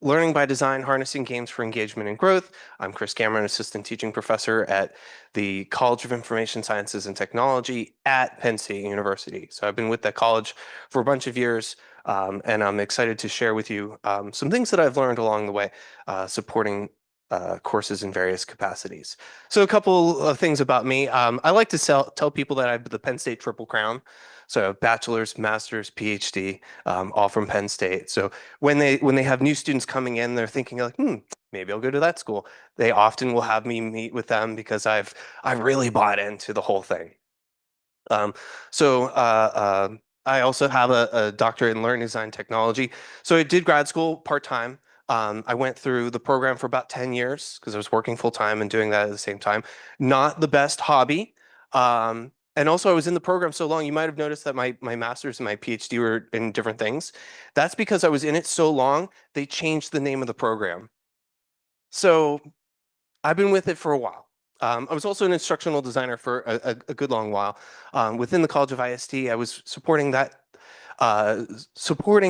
Learning by Design, Harnessing Games for Engagement and Growth. I'm Chris Gamrat, Assistant Teaching Professor at the College of Information Sciences and Technology at Penn State University. So I've been with that college for a bunch of years, and I'm excited to share with you some things that I've learned along the way, supporting courses in various capacities. So a couple of things about me. I like to tell people that I have the Penn State Triple Crown. So bachelor's, master's, PhD, all from Penn State. So when they have new students coming in, they're thinking like, maybe I'll go to that school. They often will have me meet with them because I've really bought into the whole thing. Um, so I also have a doctorate in learning design technology. So I did grad school part-time. I went through the program for about 10 years because I was working full-time and doing that at the same time. Not the best hobby. And also I was in the program so long, you might have noticed that my master's and my PhD were in different things. That's because I was in it so long, they changed the name of the program. So I've been with it for a while. I was also an instructional designer for a good long while. Within the College of IST, I was supporting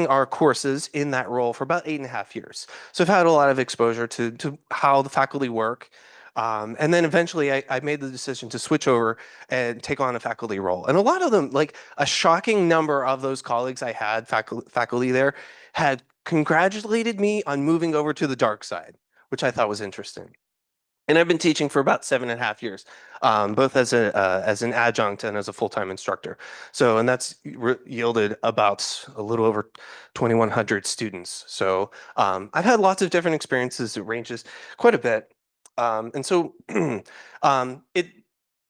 our courses in that role for about 8.5 years. So I've had a lot of exposure to how the faculty work. And then eventually I made the decision to switch over and take on a faculty role. And a lot of them, like a shocking number of those colleagues I had, faculty there, had congratulated me on moving over to the dark side, which I thought was interesting. And I've been teaching for about 7.5 years, both as an adjunct and as a full-time instructor. So, and that's yielded about a little over 2,100 students. So, I've had lots of different experiences. It ranges quite a bit, and so it.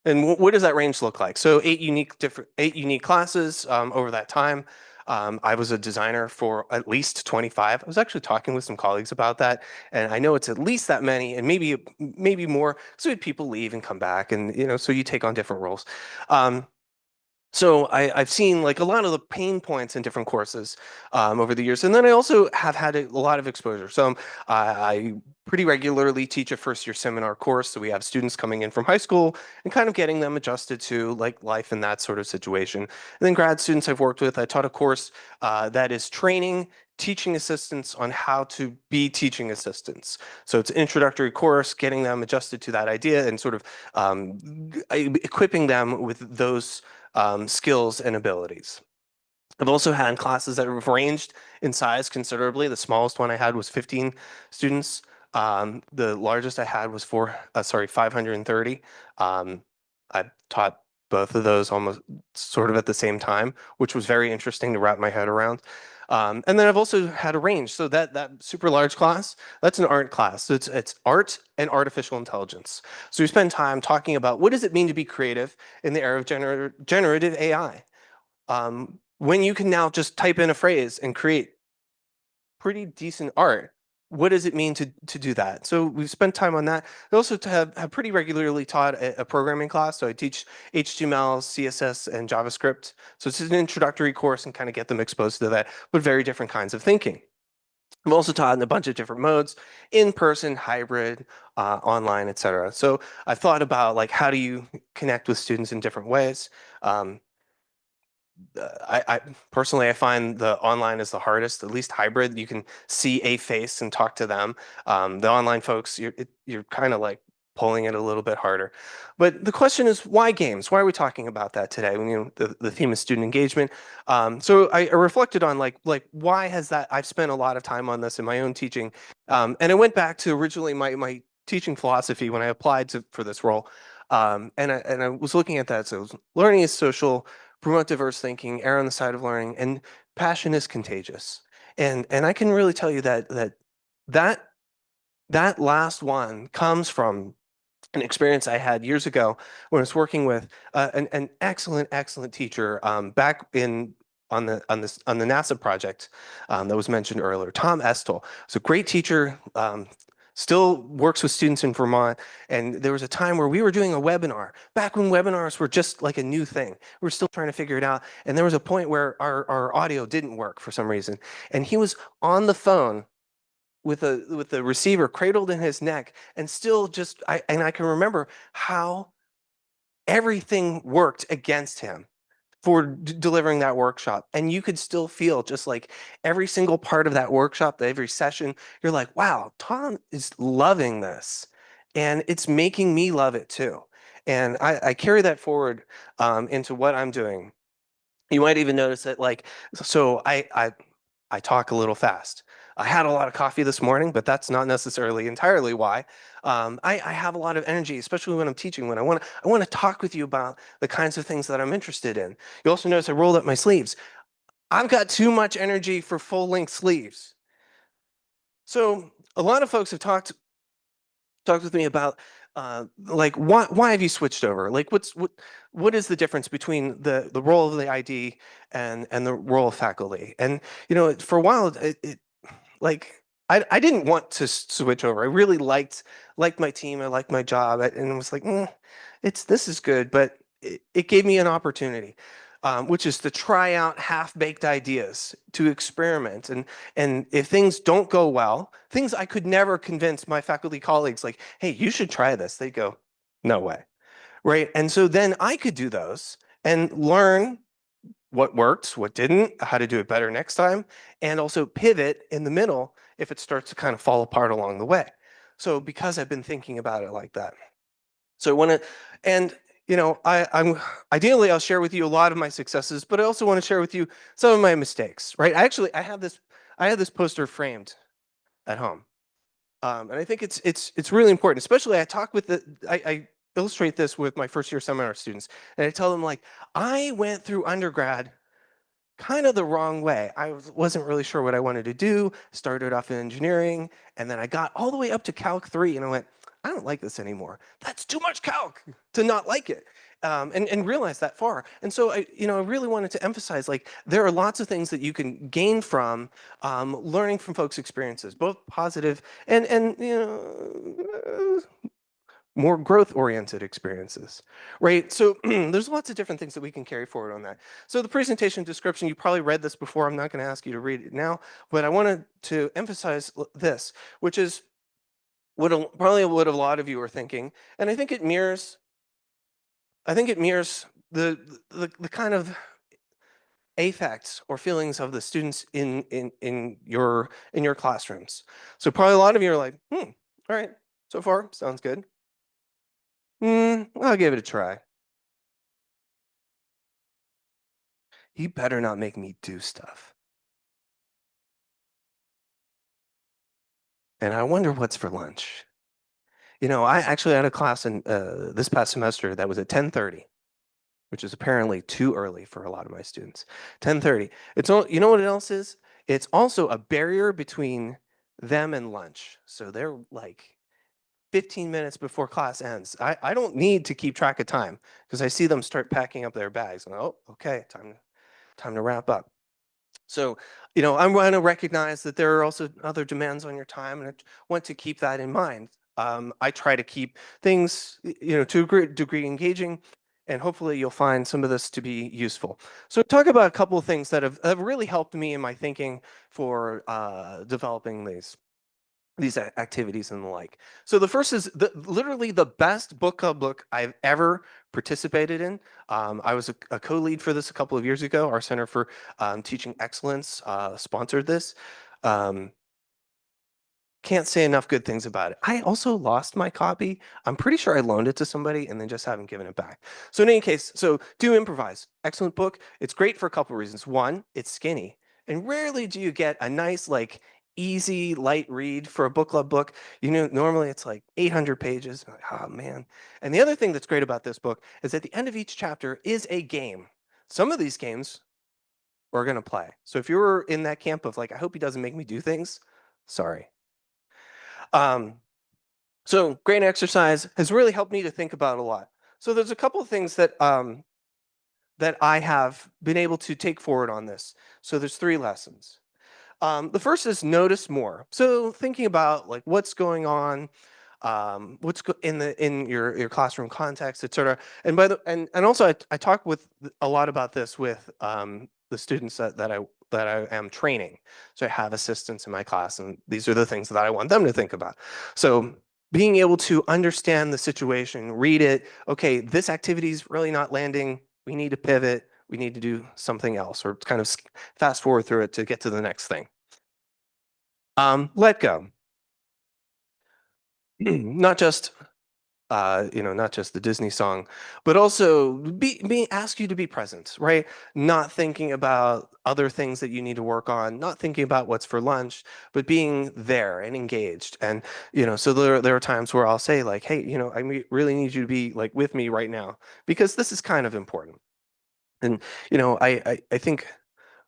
And what does that range look like? So eight unique classes over that time. I was a designer for at least 25. I was actually talking with some colleagues about that, and I know it's at least that many, and maybe more. So we had people leave and come back, and so you take on different roles. Um, so I've seen like a lot of the pain points in different courses over the years, and then I also have had a lot of exposure. So I pretty regularly teach a first-year seminar course. So we have students coming in from high school and kind of getting them adjusted to like life in that sort of situation. And then grad students I've worked with, I taught a course that is training teaching assistants on how to be teaching assistants. So it's an introductory course, getting them adjusted to that idea and sort of equipping them with those skills and abilities. I've also had classes that have ranged in size considerably. The smallest one I had was 15 students. The largest I had was 530. I taught both of those almost sort of at the same time, which was very interesting to wrap my head around. And then I've also had a range. So that super large class, that's an art class. So it's art and artificial intelligence. So we spend time talking about what does it mean to be creative in the era of generative AI. When you can now just type in a phrase and create pretty decent art, what does it mean to do that? So we've spent time on that. I also have pretty regularly taught a programming class. So I teach HTML, CSS, and JavaScript. So it's an introductory course and kind of get them exposed to that, but very different kinds of thinking. I've also taught in a bunch of different modes, in person, hybrid, online, etc. So I've thought about like how do you connect with students in different ways. Um, I personally I find the online is the hardest, at least hybrid. You can see a face and talk to them. The online folks, you're kind of like pulling it a little bit harder. But the question is, why games? Why are we talking about that today? When, the theme is student engagement. So I reflected on like why has that? I've spent a lot of time on this in my own teaching, and I went back to originally my teaching philosophy when I applied for this role. And I was looking at that. So it was, learning is social, promote diverse thinking, err on the side of learning, and passion is contagious. And I can really tell you that that last one comes from an experience I had years ago when I was working with an excellent teacher back in on the NASA project that was mentioned earlier. Tom Estel was a great teacher. Still works with students in Vermont. And there was a time where we were doing a webinar, back when webinars were just like a new thing. We were still trying to figure it out. And there was a point where our audio didn't work for some reason. And he was on the phone with the receiver cradled in his neck and still I can remember how everything worked against him. for delivering that workshop. And you could still feel just like every single part of that workshop, every session, you're like, wow, Tom is loving this. And it's making me love it too. And I carry that forward into what I'm doing. You might even notice that, like, so I talk a little fast. I had a lot of coffee this morning, but that's not necessarily entirely why. I have a lot of energy, especially when I'm teaching. When I want to talk with you about the kinds of things that I'm interested in. You also notice I rolled up my sleeves. I've got too much energy for full length sleeves. So a lot of folks have talked with me about like why have you switched over? Like what is the difference between the role of the ID and the role of faculty? And for a while like I didn't want to switch over. I really liked my team. I liked my job, and it was like, this is good, but it gave me an opportunity, which is to try out half-baked ideas, to experiment, and if things don't go well, things I could never convince my faculty colleagues, like, hey, you should try this. They go, no way, right? And so then I could do those and learn what worked, what didn't, how to do it better next time, and also pivot in the middle if it starts to kind of fall apart along the way. So because I've been thinking about it like that. So I want to, and I'm ideally I'll share with you a lot of my successes, but I also want to share with you some of my mistakes, right? I have this poster framed at home. And I think it's really important, especially I talk with I illustrate this with my first year seminar students, and I tell them, like, I went through undergrad kind of the wrong way. Wasn't really sure what I wanted to do, started off in engineering, and then I got all the way up to Calc 3, and I went, I don't like this anymore. That's too much calc to not like it. And realize that far. And so I really wanted to emphasize, like, there are lots of things that you can gain from learning from folks' experiences, both positive and more growth-oriented experiences, right? So there's lots of different things that we can carry forward on that. So the presentation description, you probably read this before. I'm not going to ask you to read it now, but I wanted to emphasize this, which is probably what a lot of you are thinking, and I think it mirrors the kind of affects or feelings of the students in your classrooms. So probably a lot of you are like, all right, so far sounds good. I'll give it a try. You better not make me do stuff. And I wonder what's for lunch. I actually had a class in this past semester that was at 10:30, which is apparently too early for a lot of my students. 10:30. It's all, you know what else is? It's also a barrier between them and lunch. So they're like 15 minutes before class ends. I don't need to keep track of time because I see them start packing up their bags. And, oh, okay, time to wrap up. So, I want to recognize that there are also other demands on your time, and I want to keep that in mind. I try to keep things, to a great degree engaging, and hopefully you'll find some of this to be useful. So talk about a couple of things that have really helped me in my thinking for developing these activities and the like. So the first is literally the best book club book I've ever participated in. I was a co-lead for this a couple of years ago. Our Center for Teaching Excellence sponsored this. Um, can't say enough good things about it. I also lost my copy. I'm pretty sure I loaned it to somebody and then just haven't given it back. So in any case, so Do Improvise. Excellent book. It's great for a couple of reasons. One, it's skinny. And rarely do you get a nice, like, easy, light read for a book club book. Normally it's like 800 pages. Oh, man. And the other thing that's great about this book is at the end of each chapter is a game. Some of these games we're going to play. So if you're in that camp of, like, I hope he doesn't make me do things, sorry. Um, so grain exercise has really helped me to think about a lot. So there's a couple of things that I have been able to take forward on this. So there's 3 lessons. The first is notice more. So thinking about, like, what's going on, in your classroom context, et cetera. And and also I talk with a lot about this with the students that I am training. So I have assistants in my class, and these are the things that I want them to think about. So being able to understand the situation, read it. Okay, this activity is really not landing. We need to pivot. We need to do something else, or kind of fast forward through it to get to the next thing. Let go. Not just not just the Disney song, but also be ask you to be present, right? Not thinking about other things that you need to work on, not thinking about what's for lunch, but being there and engaged. And so there are times where I'll say like, hey, really need you to be like with me right now because this is kind of important. And I think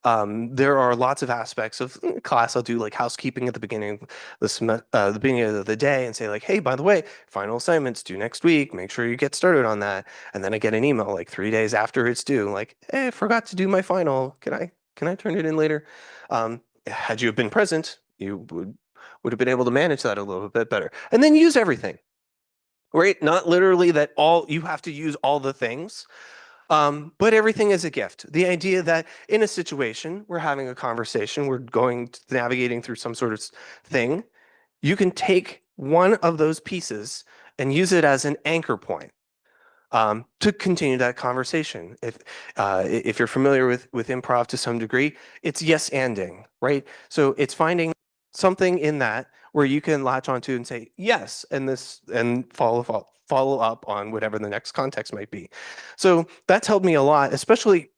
there are lots of aspects of class. I'll do like housekeeping at the beginning of the beginning of the day, and say like, "Hey, by the way, final assignments due next week. Make sure you get started on that." And then I get an email like 3 days after it's due, like, "Hey, I forgot to do my final. Can I turn it in later?" Had you have been present, you would have been able to manage that a little bit better. And then use everything, right? Not literally that all you have to use all the things, but everything is a gift. The idea that in a situation, we're having a conversation, we're navigating through some sort of thing, you can take one of those pieces and use it as an anchor point to continue that conversation. If you're familiar with improv to some degree, it's yes anding, right? So it's finding something in that where you can latch onto and say yes, and this and follow up on whatever the next context might be. So that's helped me a lot, especially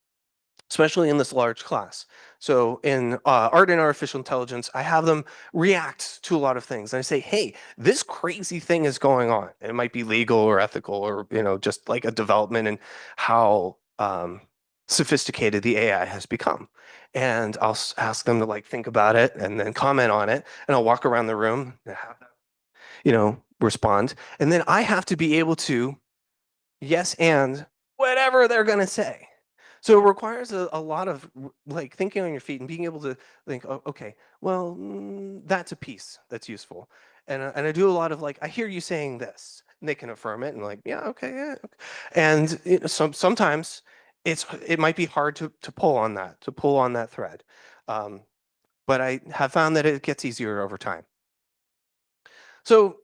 in this large class. So in art and artificial intelligence, I have them react to a lot of things. And I say, hey, this crazy thing is going on. It might be legal or ethical or, just like a development in how sophisticated the AI has become. And I'll ask them to like think about it and then comment on it. And I'll walk around the room and have them, respond. And then I have to be able to yes and whatever they're going to say. So it requires a lot of like thinking on your feet and being able to think, oh, okay, well, that's a piece that's useful. And I do a lot of like, I hear you saying this, and they can affirm it and like, yeah, okay, yeah. Okay. And sometimes it might be hard to pull on that thread. Um, but I have found that it gets easier over time. So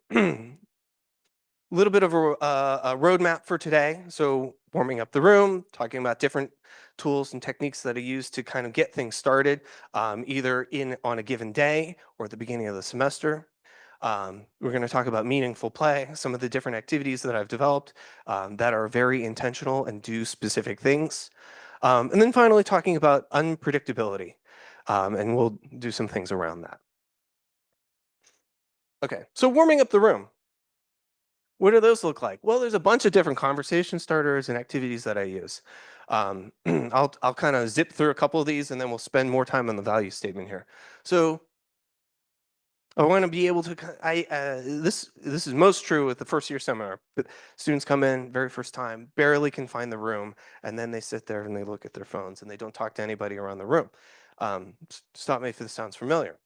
little bit of a roadmap for today. So warming up the room, talking about different tools and techniques that I use to kind of get things started, either in on a given day or at the beginning of the semester. We're going to talk about meaningful play, some of the different activities that I've developed that are very intentional and do specific things. And then finally talking about unpredictability. And we'll do some things around that. Okay, so warming up the room. What do those look like? Well, there's a bunch of different conversation starters and activities that I use. I'll kind of zip through a couple of these, and then we'll spend more time on the value statement here. So I want to be able to. This is most true with the first year seminar. But students come in very first time, barely can find the room, and then they sit there and they look at their phones and they don't talk to anybody around the room. Stop me if this sounds familiar.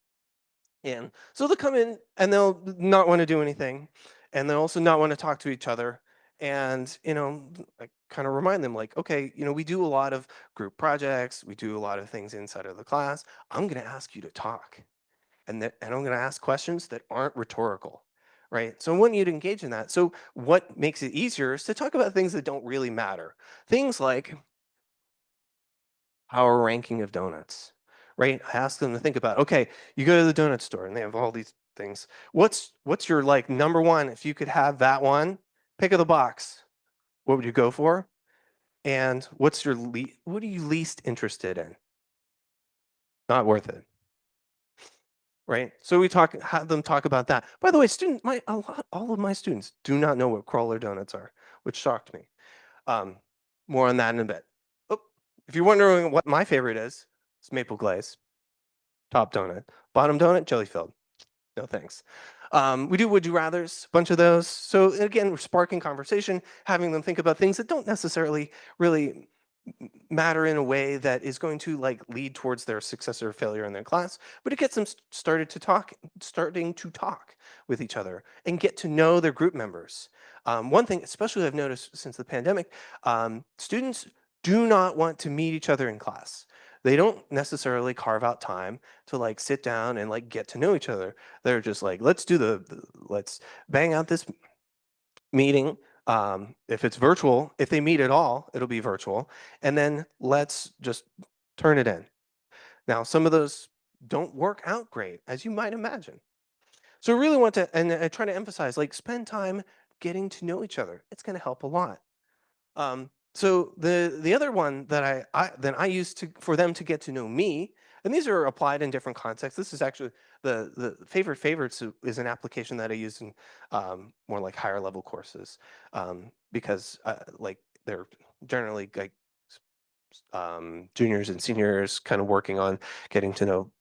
And so they'll come in and they'll not want to do anything. And they'll also not want to talk to each other. And, I kind of remind them like, okay, we do a lot of group projects. We do a lot of things inside of the class. I'm going to ask you to talk. And I'm going to ask questions that aren't rhetorical. Right. So I want you to engage in that. So what makes it easier is to talk about things that don't really matter. Things like our ranking of donuts, right? I ask them to think about, okay, you go to the donut store and they have all these things. What's your like number one? If you could have that one, pick of the box, what would you go for? And what are you least interested in? Not worth it, right? So we have them talk about that. By the way, all of my students do not know what crawler donuts are, which shocked me. Um, More on that in a bit. Oh, if you're wondering what my favorite is, it's maple glaze. Top donut. Bottom donut, jelly filled. No thanks. We do would you rather's, a bunch of those. So again, we're sparking conversation, having them think about things that don't necessarily really matter in a way that is going to like lead towards their success or failure in their class, but it gets them starting to talk with each other and get to know their group members. One thing, especially I've noticed since the pandemic, students do not want to meet each other in class. They don't necessarily carve out time to like sit down and like get to know each other. They're just like, let's bang out this meeting. If it's virtual, if they meet at all, it'll be virtual. And then let's just turn it in. Now, some of those don't work out great, as you might imagine. So I really want to, and I try to emphasize, like, spend time getting to know each other. It's going to help a lot. So the other one that I use to for them to get to know me, and these are applied in different contexts. This is actually the favorite favorites is an application that I use in more like higher level courses, because like they're generally like juniors and seniors kind of working on getting to know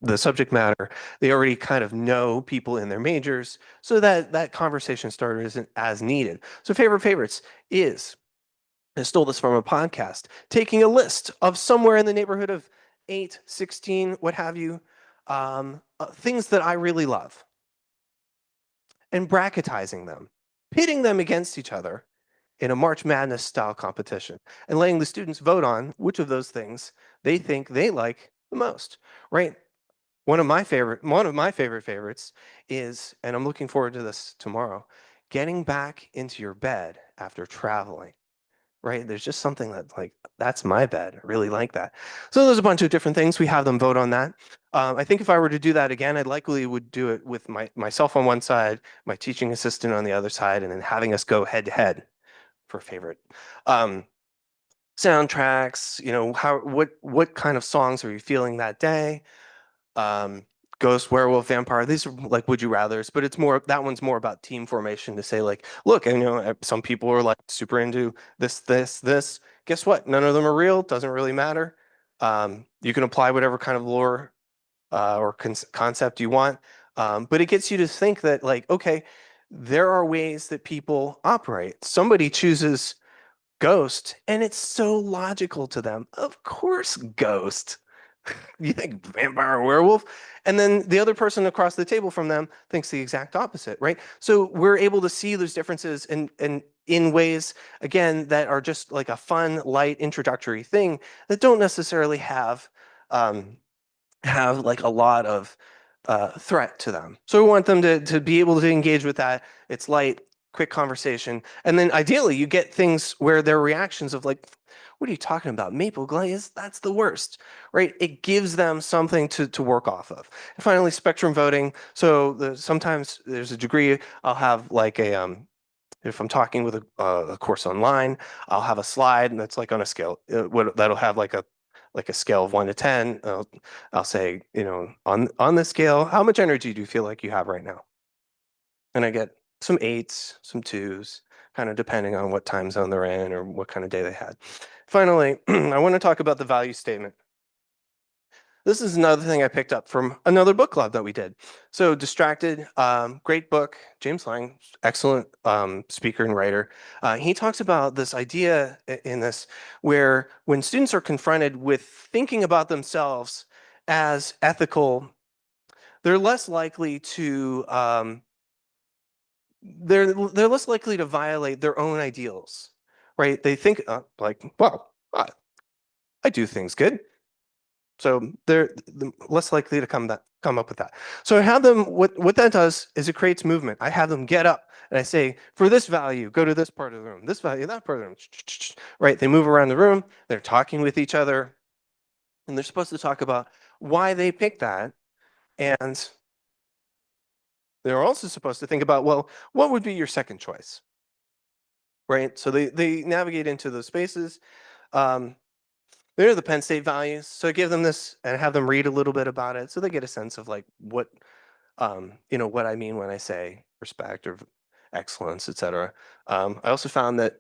the subject matter. They already kind of know people in their majors, so that that conversation starter isn't as needed. So favorite favorites is, I stole this from a podcast, taking a list of somewhere in the neighborhood of 8, 16, what have you, things that I really love, and bracketizing them, pitting them against each other in a March Madness style competition, and letting the students vote on which of those things they think they like the most, right? One of my favorite favorites is, and I'm looking forward to this tomorrow, getting back into your bed after traveling. Right? There's just something that like, that's my bed. I really like that. So there's a bunch of different things. We have them vote on that. I think if I were to do that again, I likely would do it with myself on one side, my teaching assistant on the other side, and then having us go head to head for favorite. Um, Soundtracks, how what kind of songs are you feeling that day? um, Ghost, werewolf, vampire. These are like would you rather's, but it's more that one's more about team formation to say like, look, and some people are like super into this. Guess what? None of them are real. Doesn't really matter. You can apply whatever kind of lore or concept you want, but it gets you to think that like, okay, there are ways that people operate. Somebody chooses ghost, and it's so logical to them. Of course, ghost. You think vampire or werewolf? And then the other person across the table from them thinks the exact opposite, right? So we're able to see those differences in ways, again, that are just like a fun, light, introductory thing that don't necessarily um, have like a lot of threat to them. So we want them to be able to engage with that. It's light, quick conversation. And then ideally you get things where their reactions of like, what are you talking about? Maple glaze? That's the worst, right? It gives them something to work off of. And finally, spectrum voting. So sometimes there's a degree I'll have like if I'm talking with a course online, I'll have a slide and that's like on a scale. That'll have like a scale of 1 to 10. I'll say, on this scale, how much energy do you feel like you have right now? And I get some eights, some twos, kind of depending on what time zone they're in or what kind of day they had. Finally, I want to talk about the value statement. This is another thing I picked up from another book club that we did. So Distracted, great book. James Lang, excellent speaker and writer. He talks about this idea in this where when students are confronted with thinking about themselves as ethical, they're less likely to they're less likely to violate their own ideals, right? They think like, well, I do things good. So they're less likely to come up with that. So I have them. What that does is it creates movement. I have them get up and I say, for this value, go to this part of the room. This value, that part of the room. Right? They move around the room. They're talking with each other, and they're supposed to talk about why they picked that. And they're also supposed to think about, well, what would be your second choice? Right? So they navigate into those spaces. Um, They're the Penn State values. So I give them this and have them read a little bit about it so they get a sense of like what I mean when I say respect or excellence, etc. I also found that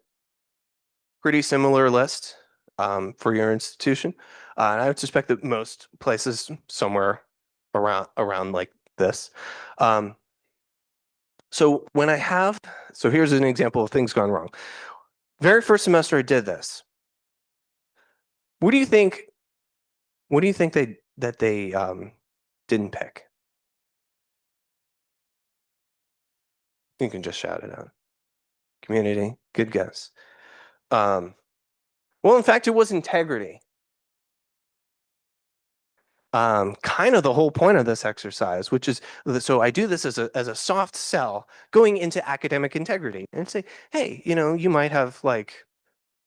pretty similar list for your institution. And I would suspect that most places somewhere around like this. Um, so when I have, so here's an example of things gone wrong. Very first semester I did this. What do you think? What do you think they didn't pick? You can just shout it out. Community, good guess. Um, well, in fact, it was integrity. kind of the whole point of this exercise, which is so I do this as a soft sell going into academic integrity and say, hey, you might have like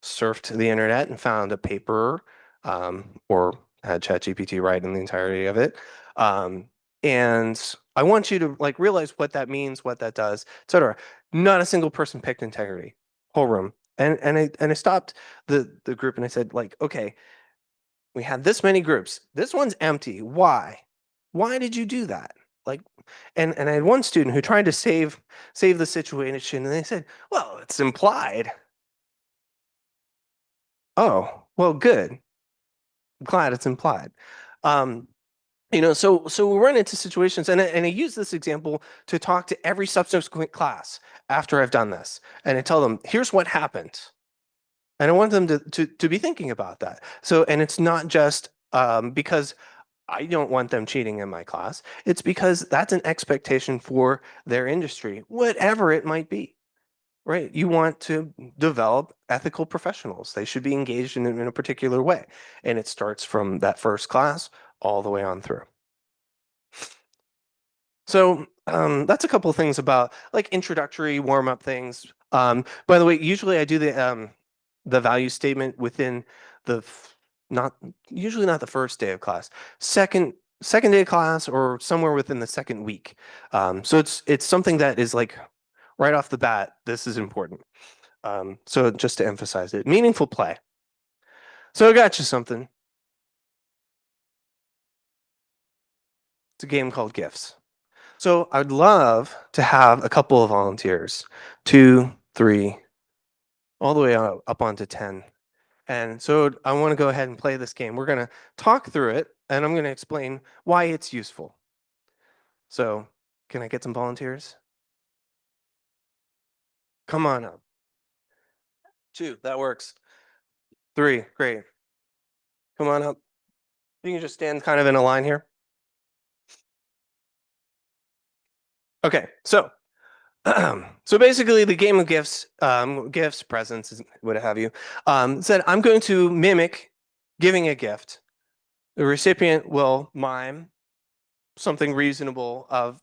surfed the internet and found a paper or had ChatGPT write in the entirety of it. Um, and I want you to like realize what that means, what that does, etc. Not a single person picked integrity, whole room. And I stopped the group and I said, like, okay, we had this many groups. This one's empty. Why? Why did you do that? Like, and I had one student who tried to save the situation, and they said, "Well, it's implied." Oh, well, good. I'm glad it's implied. Um, so we run into situations, and I use this example to talk to every subsequent class after I've done this, and I tell them, "Here's what happened." And I want them to be thinking about that. So, and it's not just because I don't want them cheating in my class. It's because that's an expectation for their industry, whatever it might be, right? You want to develop ethical professionals. They should be engaged in a particular way. And it starts from that first class all the way on through. So that's a couple of things about like introductory warm up things. By the way, usually I do the value statement within the not usually not the first day of class, second day of class or somewhere within the second week. So it's something that is like right off the bat. This is important. So just to emphasize it, meaningful play. So I got you something. It's a game called Gifts. So I'd love to have a couple of volunteers, two, three, all the way up onto 10. And so I want to go ahead and play this game. We're going to talk through it, and I'm going to explain why it's useful. So can I get some volunteers? Come on up. Two, that works. Three, great. Come on up. You can just stand kind of in a line here. Okay, so so basically, the game of gifts, presents, what have you, said I'm going to mimic giving a gift. The recipient will mime something reasonable of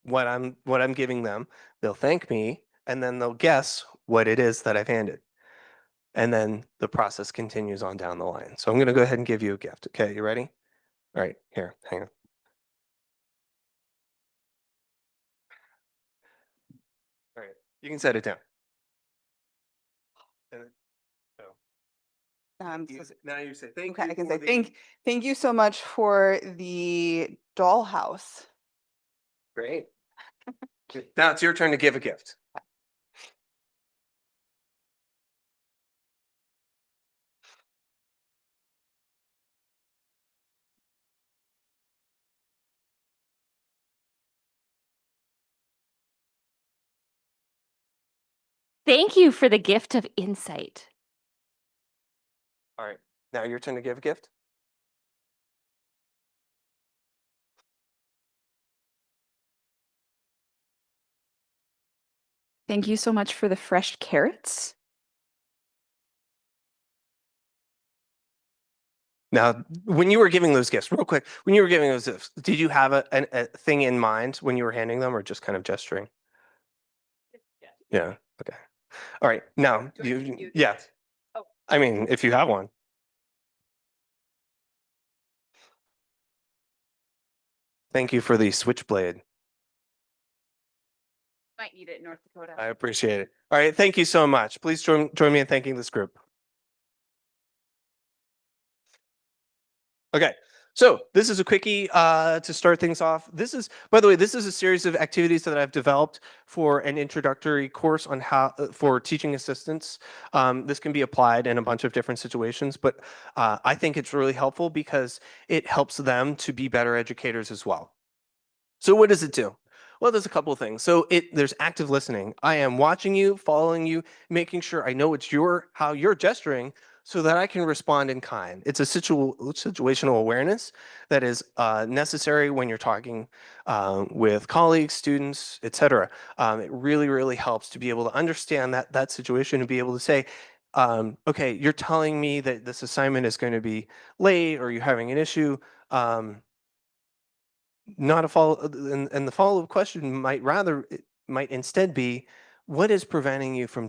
what I'm giving them. They'll thank me, and then they'll guess what it is that I've handed. And then the process continues on down the line. So I'm going to go ahead and give you a gift. Okay, you ready? All right, here, hang on. All right, you can set it down. And then, so now you say thank Okay, you I can for say the thank you so much for the dollhouse. great. Now it's your turn to give a gift. Thank you for the gift of insight. All right, now your turn to give a gift. Thank you so much for the fresh carrots. Now, when you were giving those gifts, real quick, when you were giving those gifts, did you have a thing in mind when you were handing them, or just kind of gesturing? Yeah. Okay. All right. Now, yeah. I mean, if you have one. Thank you for the switchblade. Might need it in North Dakota. I appreciate it. All right. Thank you so much. Please join me in thanking this group. Okay. So this is a quickie to start things off. This is, by the way, this is a series of activities that I've developed for an introductory course on how for teaching assistants. This can be applied in a bunch of different situations, but I think it's really helpful because it helps them to be better educators as well. So what does it do? Well, there's a couple of things. So there's active listening. I am watching you, following you, making sure I know how you're gesturing so that I can respond in kind. It's a situational awareness that is necessary when you're talking with colleagues, students, etc. It really, really helps to be able to understand that situation and be able to say, Okay, you're telling me that this assignment is going to be late or you're having an issue. Um, not a follow, and the follow-up question might instead be, what is preventing you from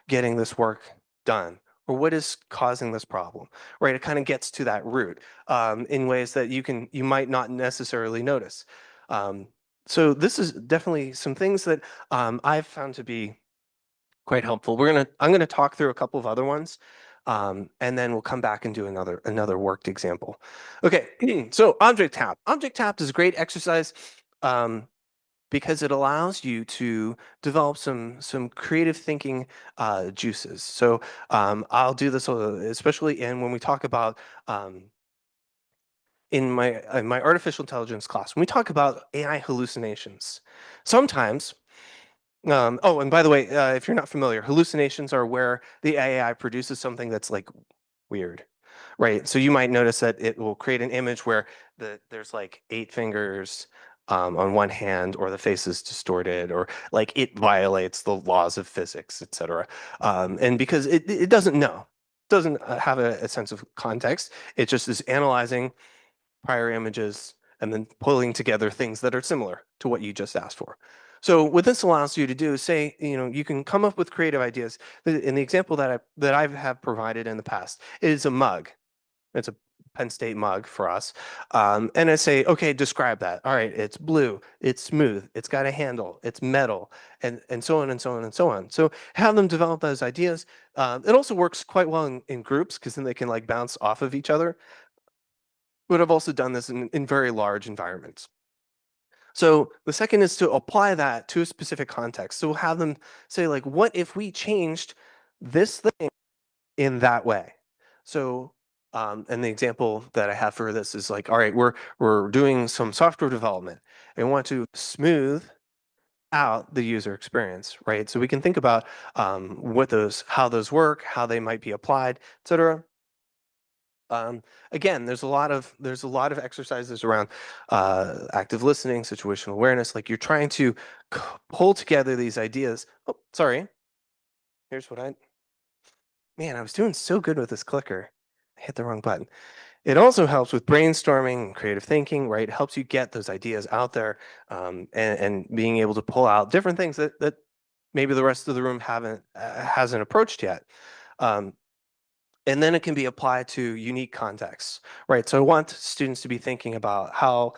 getting this work done? Or what is causing this problem, right? It kind of gets to that root in ways that you might not necessarily notice. Um, so this is definitely some things that I've found to be quite helpful. I'm gonna talk through a couple of other ones, and then we'll come back and do another worked example. Okay, so object tap. Object tap is a great exercise um, because it allows you to develop some creative thinking juices. So I'll do this especially when we talk about in my artificial intelligence class when we talk about AI hallucinations. Sometimes oh, and by the way, if you're not familiar, hallucinations are where the AI produces something that's like weird, right? So you might notice that it will create an image where there's like 8 fingers on one hand, or the face is distorted, or like it violates the laws of physics, etc. And because it doesn't know, doesn't have a sense of context, it just is analyzing prior images, and then pulling together things that are similar to what you just asked for. So what this allows you to do is say, you can come up with creative ideas. In the example that I have provided in the past is a mug. It's a Penn State mug for us. And I say, okay, describe that. All right, it's blue, it's smooth, it's got a handle, it's metal, and so on and so on and so on. So have them develop those ideas. It also works quite well in groups because then they can like bounce off of each other. But I've also done this in very large environments. So the second is to apply that to a specific context. So have them say, like, what if we changed this thing in that way? So, and the example that I have for this is like, all right, we're doing some software development and want to smooth out the user experience, right? So we can think about how those work, how they might be applied, etc. Again, there's a lot of exercises around active listening, situational awareness. Like you're trying to pull together these ideas. Oh, sorry. Here's what I man, I was doing so good with this clicker. I hit the wrong button. It also helps with brainstorming and creative thinking, right? It helps you get those ideas out there and being able to pull out different things that maybe the rest of the room haven't hasn't approached yet. Um, and then it can be applied to unique contexts, right? So I want students to be thinking about how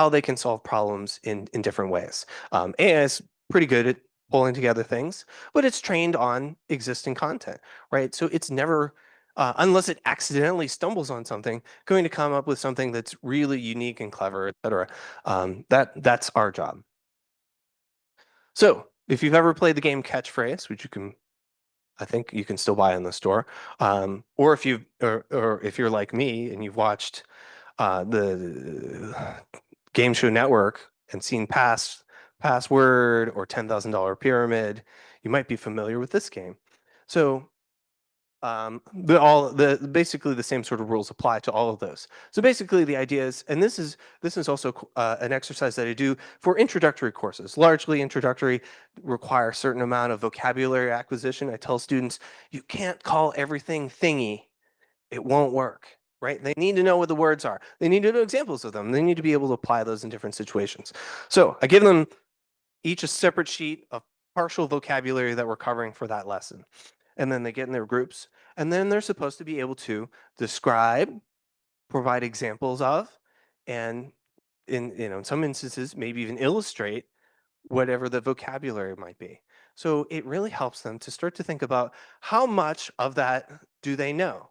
they can solve problems in different ways. AI is pretty good at pulling together things, but it's trained on existing content, right? So it's never, unless it accidentally stumbles on something, going to come up with something that's really unique and clever, et cetera. That's our job. So if you've ever played the game Catchphrase, which I think you can still buy in the store. Or or if you're like me and you've watched the Game Show Network and seen Password or $10,000 Pyramid, you might be familiar with this game. So basically the same sort of rules apply to all of those. So basically the idea is, and this is also an exercise that I do for introductory courses. Largely introductory, require a certain amount of vocabulary acquisition. I tell students, you can't call everything thingy. It won't work, right? They need to know what the words are. They need to know examples of them. They need to be able to apply those in different situations. So I give them each a separate sheet of partial vocabulary that we're covering for that lesson. And then they get in their groups, and then they're supposed to be able to describe, provide examples of, and in some instances, maybe even illustrate whatever the vocabulary might be. So it really helps them to start to think about how much of that do they know.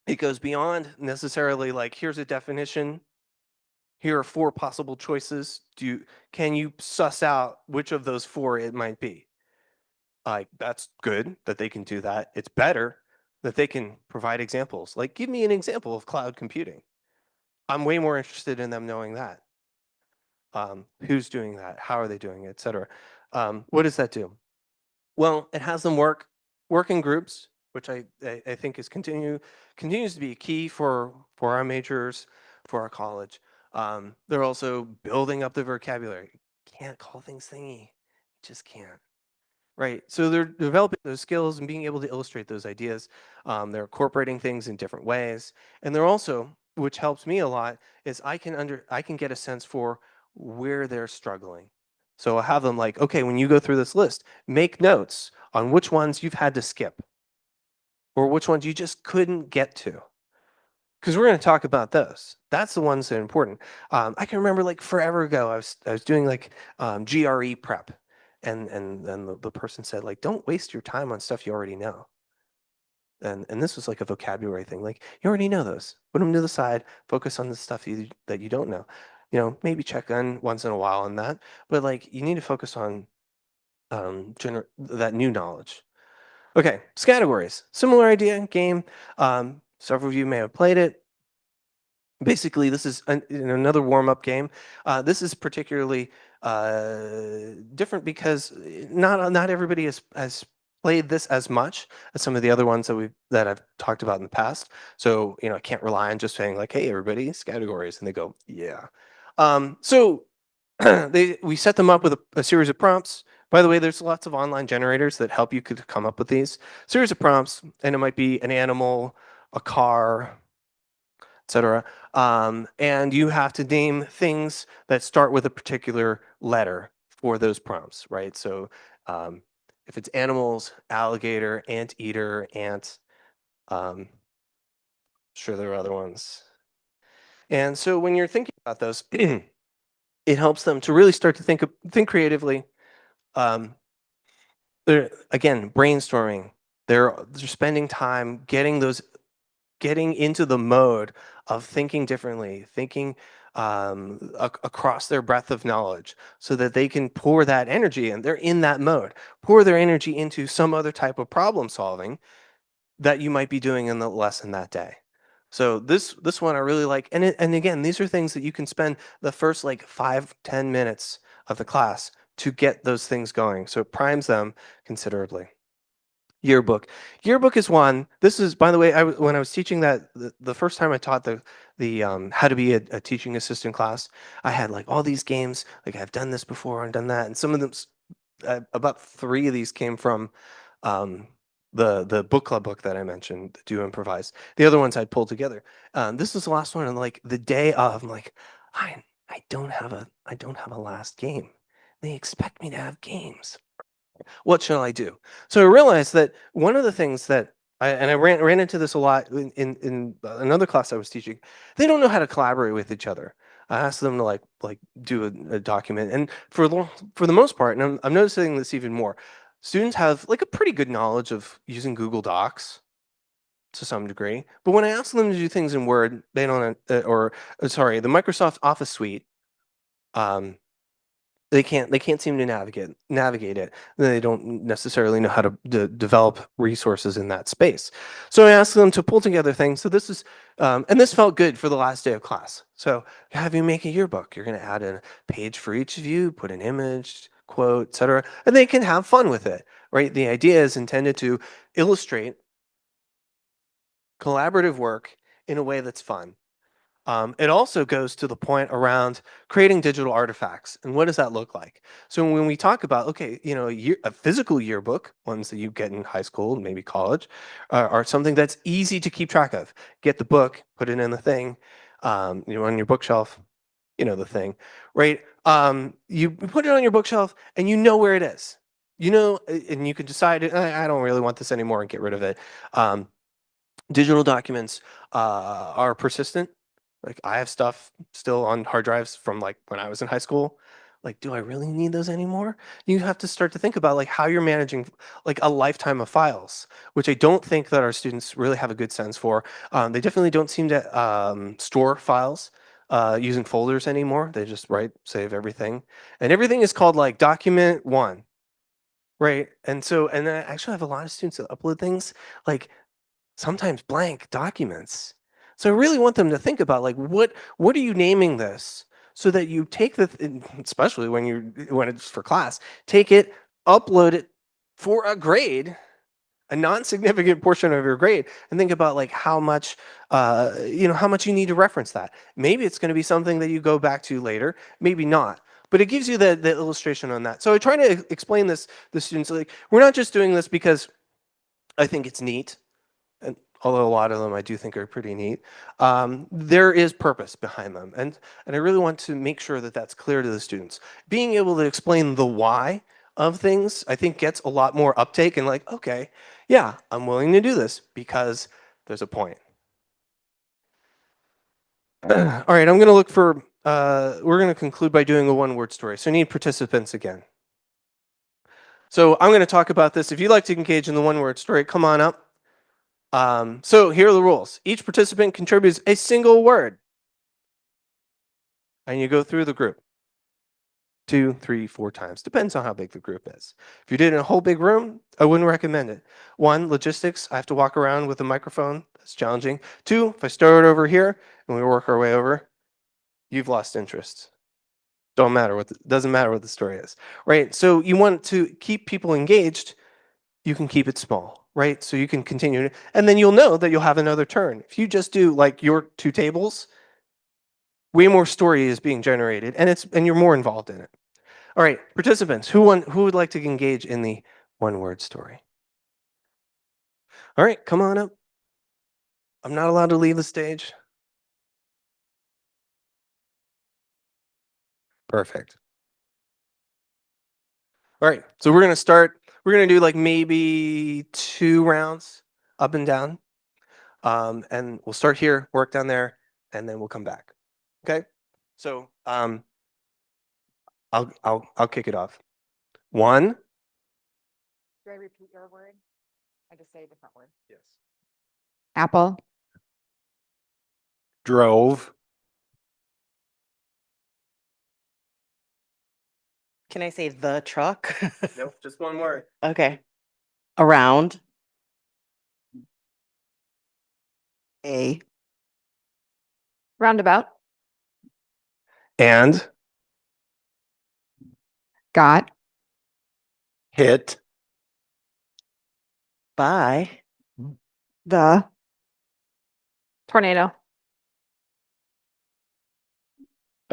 It goes beyond necessarily like, here's a definition, here are 4 possible choices. Can you suss out which of those 4 it might be? Like, that's good that they can do that. It's better that they can provide examples. Like, give me an example of cloud computing. I'm way more interested in them knowing that. Who's doing that? How are they doing it, et cetera. What does that do? Well, it has them work in groups, which I think continues to be key for our majors, for our college. They're also building up the vocabulary. Can't call things thingy. Just can't. Right. So they're developing those skills and being able to illustrate those ideas. They're incorporating things in different ways, and they're also, which helps me a lot, is I can get a sense for where they're struggling. So I have them like, okay, when you go through this list, make notes on which ones you've had to skip or which ones you just couldn't get to. Because we're going to talk about those. That's the ones that are important. I can remember like forever ago, I was doing like GRE prep, and then the person said like, don't waste your time on stuff you already know. And this was like a vocabulary thing. Like you already know those. Put them to the side. Focus on the stuff that you don't know. You know, maybe check on once in a while on that, but like you need to focus on that new knowledge. Okay, categories. Similar idea game. Several of you may have played it. Basically, this is another warm-up game. This is particularly different because not everybody has played this as much as some of the other ones that I've talked about in the past. So I can't rely on just saying like, "Hey, everybody, it's categories," and they go, "Yeah." So we set them up with a series of prompts. By the way, there's lots of online generators that help you could come up with these series of prompts, and it might be an animal, a car, etc. And you have to name things that start with a particular letter for those prompts, right? So um, if it's animals, alligator, anteater, ant, sure there are other ones. And so when you're thinking about those, it helps them to really start to think creatively. They're again brainstorming. They're spending time getting into the mode of thinking differently, thinking across their breadth of knowledge so that they can pour that energy and they're in that mode, pour their energy into some other type of problem solving that you might be doing in the lesson that day. So this one I really like. And again, these are things that you can spend the first like 5-10 minutes of the class to get those things going. So it primes them considerably. Yearbook. Yearbook is one. This is, by the way, when I was teaching that the first time I taught the how to be a teaching assistant class, I had like all these games. Like I've done this before and done that, and some of them, about 3 of these came from um, the book club book that I mentioned, Do Improvise. The other ones I'd pulled together. This was the last one, and like the day of, I'm like, I don't have a last game. They expect me to have games. What shall I do? So I realized that one of the things that I ran into this a lot in another class I was teaching. They don't know how to collaborate with each other. I asked them to like do a document, and for the most part, and I'm noticing this even more. Students have like a pretty good knowledge of using Google Docs to some degree, but when I ask them to do things in Word, they don't. Sorry, the Microsoft Office suite. They can't seem to navigate it. They don't necessarily know how to develop resources in that space. So I asked them to pull together things. So this is and this felt good for the last day of class. So have you make a yearbook. You're going to add a page for each of you, put an image, quote, etc., and they can have fun with it. Right? The idea is intended to illustrate collaborative work in a way that's fun. It also goes to the point around creating digital artifacts. And what does that look like? So when we talk about, okay, a physical yearbook, ones that you get in high school, maybe college, are something that's easy to keep track of. Get the book, put it in the thing, on your bookshelf, the thing, right? You put it on your bookshelf and you know where it is. And you can decide, I don't really want this anymore and get rid of it. Digital documents are persistent. Like I have stuff still on hard drives from like when I was in high school. Like, do I really need those anymore? You have to start to think about like how you're managing like a lifetime of files, which I don't think that our students really have a good sense for. They definitely don't seem to store files using folders anymore. They just save everything, and everything is called like document one, right? And I actually have a lot of students that upload things like sometimes blank documents. So I really want them to think about like what are you naming this so that you take especially when it's for class, take it, upload it for a grade, a non-significant portion of your grade, and think about like how much how much you need to reference that. Maybe it's going to be something that you go back to later, maybe not. but it gives you the illustration on that. So I try to explain this to the students, like, we're not just doing this because I think it's neat, and although a lot of them I do think are pretty neat, there is purpose behind them. And I really want to make sure that that's clear to the students. Being able to explain the why of things, I think gets a lot more uptake and like, okay, yeah, I'm willing to do this because there's a point. All right, I'm going to look for, we're going to conclude by doing a one-word story. So I need participants again. So I'm going to talk about this. If you'd like to engage in the one-word story, come on up. So here are the rules. Each participant contributes a single word. And you go through the group 2, 3, 4 times. Depends on how big the group is. If you did it in a whole big room, I wouldn't recommend it. 1, logistics. I have to walk around with a microphone. That's challenging. 2, if I start over here and we work our way over, you've lost interest. Doesn't matter what the story is, right? So you want to keep people engaged. You can keep it small, right? So you can continue, and then you'll know that you'll have another turn. If you just do like your 2 tables, way more story is being generated, and you're more involved in it. All right, participants, who would like to engage in the one-word story? All right, come on up. I'm not allowed to leave the stage. Perfect. All right, so we're gonna start. We're gonna do like maybe 2 rounds up and down, and we'll start here, work down there, and then we'll come back. Okay. So I'll kick it off. 1. Do I repeat your word? I just say a different word. Yes. Apple. Drove. Can I say the truck? Nope, just one word. Okay. Around. A. Roundabout. And Got. hit By. The. Tornado.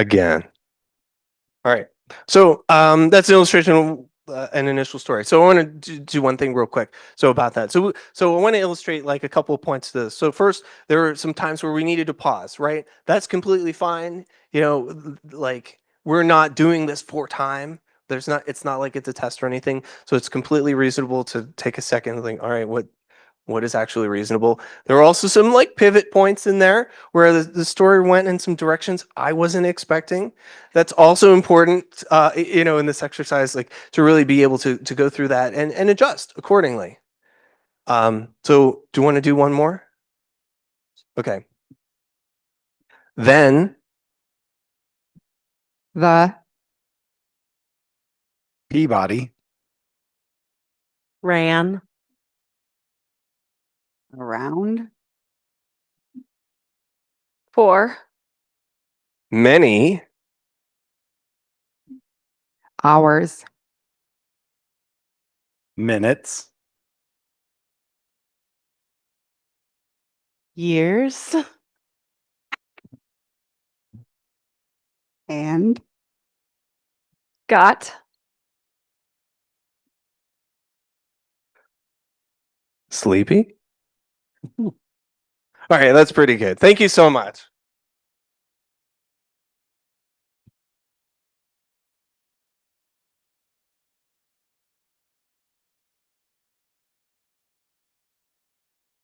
again. All right. So that's an illustration of an initial story. So I want to do one thing real quick. So about that. So I want to illustrate like a couple of points to this. So first, there were some times where we needed to pause, right? That's completely fine. You know, like we're not doing this for time. It's not like it's a test or anything. So it's completely reasonable to take a second and think, all right, what is actually reasonable. There are also some like pivot points in there where the story went in some directions I wasn't expecting. That's also important, you know, in this exercise, like to really be able to go through that and adjust accordingly. So do you want to do one more? Okay. Then The. Peabody, Ran. Around. 4. many Hours. minutes, Years. And. Got. sleepy. All right, that's pretty good. Thank you so much.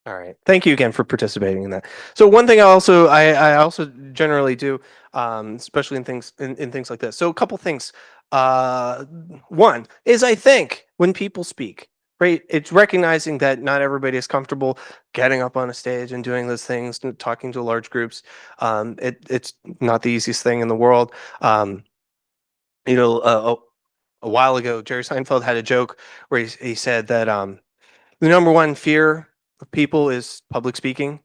All right. Thank you again for participating in that. So one thing I also generally do, especially in things like this. So a couple things. One is I think when people speak, right, it's recognizing that not everybody is comfortable getting up on a stage and doing those things and talking to large groups. It's not the easiest thing in the world. You know, a while ago, Jerry Seinfeld had a joke where he said that the number one fear of people is public speaking.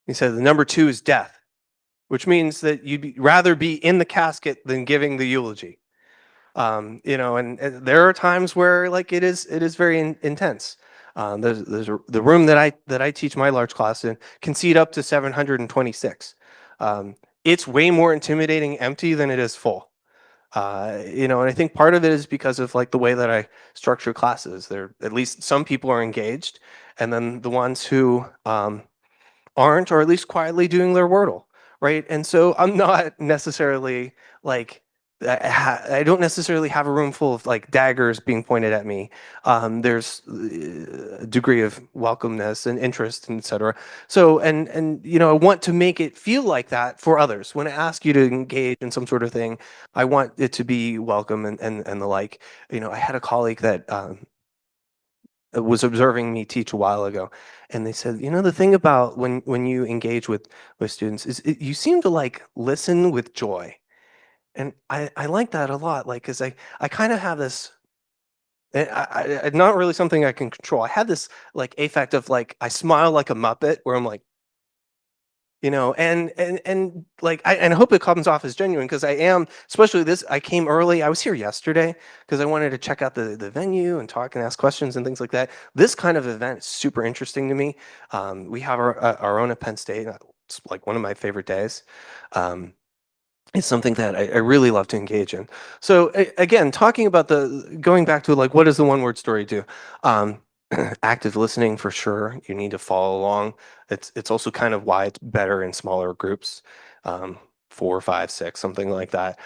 He said the number 2 is death, which means that rather be in the casket than giving the eulogy. You know, and there are times where like it is very intense. The room that I teach my large class in can seat up to 726. It's way more intimidating empty than it is full. And I think part of it is because of like the way that I structure classes. There, at least some people are engaged, and then the ones who aren't, or at least quietly doing their Wordle, right? And so I'm not necessarily like I don't necessarily have a room full of like daggers being pointed at me. There's a degree of welcomeness and interest, and et cetera. So, and I want to make it feel like that for others. When I ask you to engage in some sort of thing, I want it to be welcome and the like. I had a colleague that was observing me teach a while ago, and they said, the thing about when you engage with students is you seem to like listen with joy, and I like that a lot, like because I kind of have this. Not really something I can control. I had this like affect of like I smile like a Muppet, where I'm like, and like I hope it comes off as genuine, because I am, especially this. I came early. I was here yesterday because I wanted to check out the venue and talk and ask questions and things like that. This kind of event is super interesting to me. We have our own at Penn State. It's like one of my favorite days. It's something that I really love to engage in. So again, talking about going back to like, what does the one word story do? Um, Active listening for sure. You need to follow along. It's also kind of why it's better in smaller groups, 4, 5, 6, something like that.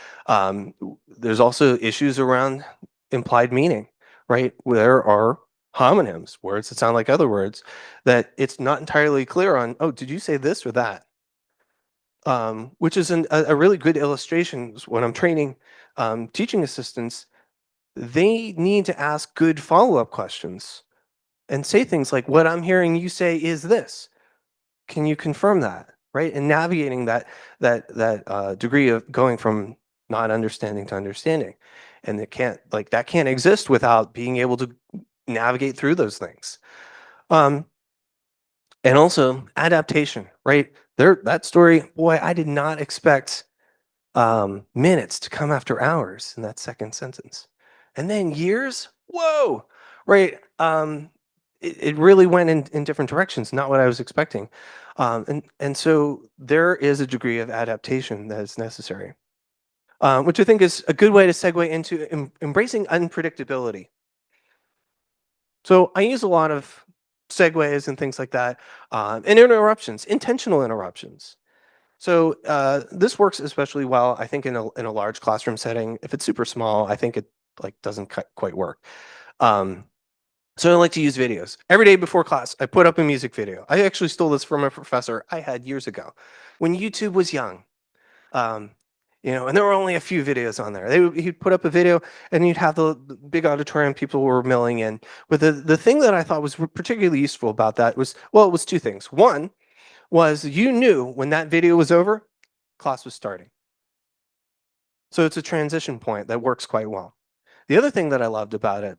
There's also issues around implied meaning, right? There are homonyms, words that sound like other words, that it's not entirely clear on. Oh, did you say this or that? Which is a really good illustration. When I'm training teaching assistants, they need to ask good follow-up questions and say things like, "What I'm hearing you say is this. Can you confirm that?" Right? And navigating that degree of going from not understanding to understanding, and that can't exist without being able to navigate through those things. Um, and also adaptation, right? That story, boy, I did not expect minutes to come after hours in that second sentence. And then years, whoa, right? It really went in different directions, not what I was expecting. And so there is a degree of adaptation that is necessary, which I think is a good way to segue into embracing unpredictability. So I use a lot of segues and things like that, and interruptions, intentional interruptions. So this works especially well, I think, in a large classroom setting. If it's super small, I think it like doesn't quite work. Um, so I like to use videos. Every day before class, I put up a music video. I actually stole this from a professor I had years ago, when YouTube was young. Um, and there were only a few videos on there. He'd put up a video, and you'd have the big auditorium, people were milling in. But the thing that I thought was particularly useful about that was, well, it was two things. One was you knew when that video was over, class was starting. So it's a transition point that works quite well. The other thing that I loved about it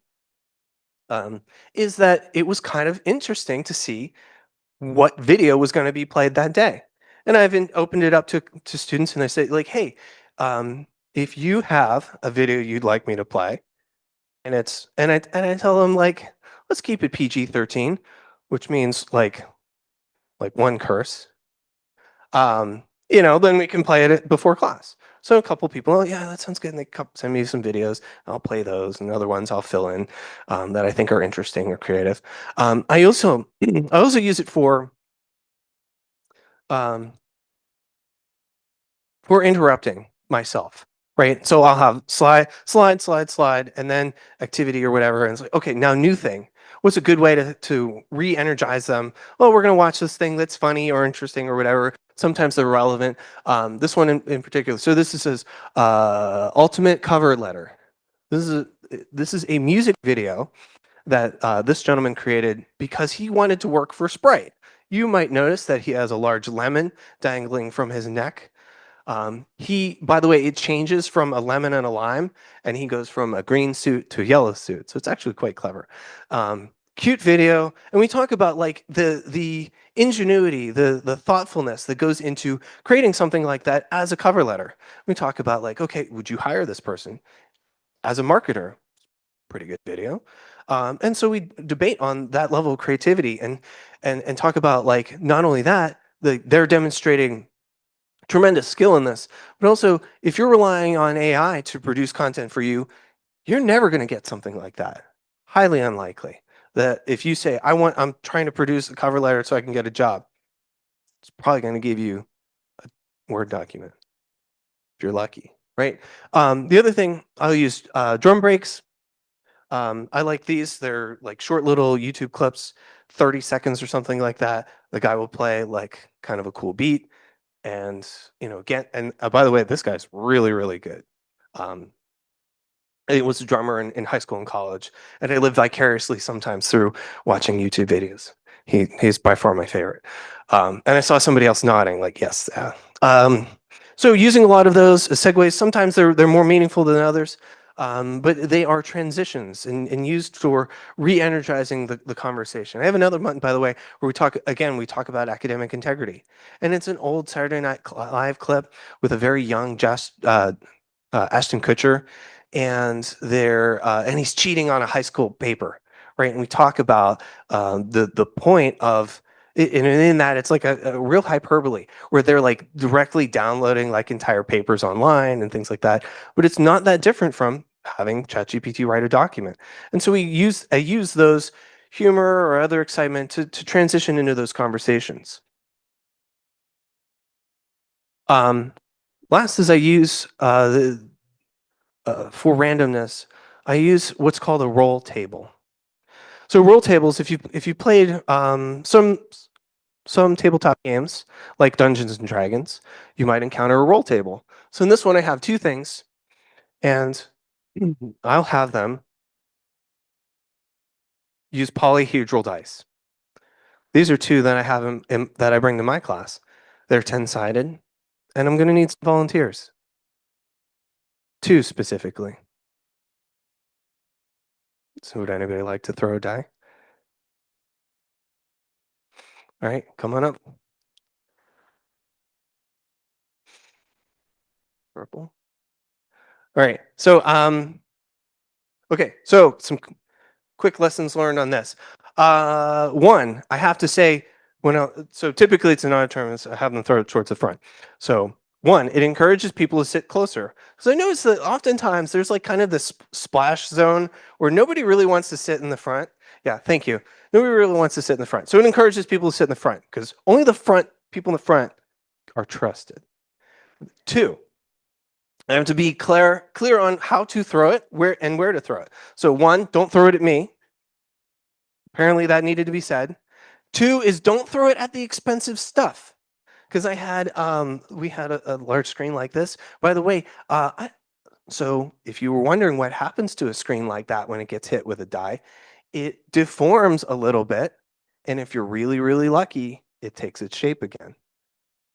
is that it was kind of interesting to see what video was going to be played that day. And I've opened it up to students, and I say, like, hey, if you have a video you'd like me to play, and I tell them, like, let's keep it PG-13, which means like one curse. Then we can play it before class. So a couple people, oh yeah, that sounds good. And they send me some videos. I'll play those, and other ones I'll fill in that I think are interesting or creative. I also use it um, for interrupting myself, right? So I'll have slide, and then activity or whatever, and it's like, okay, now new thing. What's a good way to re-energize them? Well, we're going to watch this thing that's funny or interesting or whatever. Sometimes they're relevant. This one in particular. So this is ultimate cover letter. This is a music video that this gentleman created because he wanted to work for Sprite. You might notice that he has a large lemon dangling from his neck. By the way, it changes from a lemon and a lime, and he goes from a green suit to a yellow suit. So it's actually quite clever. Cute video, and we talk about like the ingenuity, the thoughtfulness that goes into creating something like that as a cover letter. We talk about like, okay, would you hire this person as a marketer? Pretty good video. And so we debate on that level of creativity and talk about like not only that, they're demonstrating tremendous skill in this. But also, if you're relying on AI to produce content for you, you're never going to get something like that. Highly unlikely that if you say, I'm trying to produce a cover letter so I can get a job, it's probably going to give you a Word document if you're lucky, right? The other thing, I'll use drum breaks. I like these. They're like short little YouTube clips, 30 seconds or something like that. The guy will play like kind of a cool beat. And, again, and by the way, this guy's really, really good. I was a drummer in high school and college, and I live vicariously sometimes through watching YouTube videos. He's by far my favorite. And I saw somebody else nodding, like, yes. So using a lot of those as segues, sometimes they're more meaningful than others, but they are transitions and used for re-energizing the conversation. I have another button, by the way, where we talk about academic integrity. And it's an old Saturday Night Live clip with a very young Ashton Kutcher, and he's cheating on a high school paper, right? And we talk about the point of, and in that it's like a real hyperbole where they're like directly downloading like entire papers online and things like that. But it's not that different from having ChatGPT write a document. And so I use those humor or other excitement to transition into those conversations. Last is I use for randomness, I use what's called a roll table. So roll tables, if you played some tabletop games like Dungeons and Dragons, you might encounter a roll table. So in this one, I have two things, and I'll have them use polyhedral dice. These are two that I have that I bring to my class. They're 10-sided, and I'm going to need some volunteers. Two specifically. So would anybody like to throw a die? All right, come on up. Purple. All right. So okay. So some quick lessons learned on this. One, I have to say so typically it's an auditorium, so I have them throw it towards the front. So one, it encourages people to sit closer. So I notice that oftentimes there's like kind of this splash zone where nobody really wants to sit in the front. Yeah, thank you. Nobody really wants to sit in the front. So it encourages people to sit in the front because only the people in the front are trusted. Two, I have to be clear on how to throw it, where to throw it. So one, don't throw it at me. Apparently that needed to be said. Two is don't throw it at the expensive stuff. Because we had a large screen like this. By the way, so if you were wondering what happens to a screen like that when it gets hit with a die, it deforms a little bit. And if you're really, really lucky, it takes its shape again.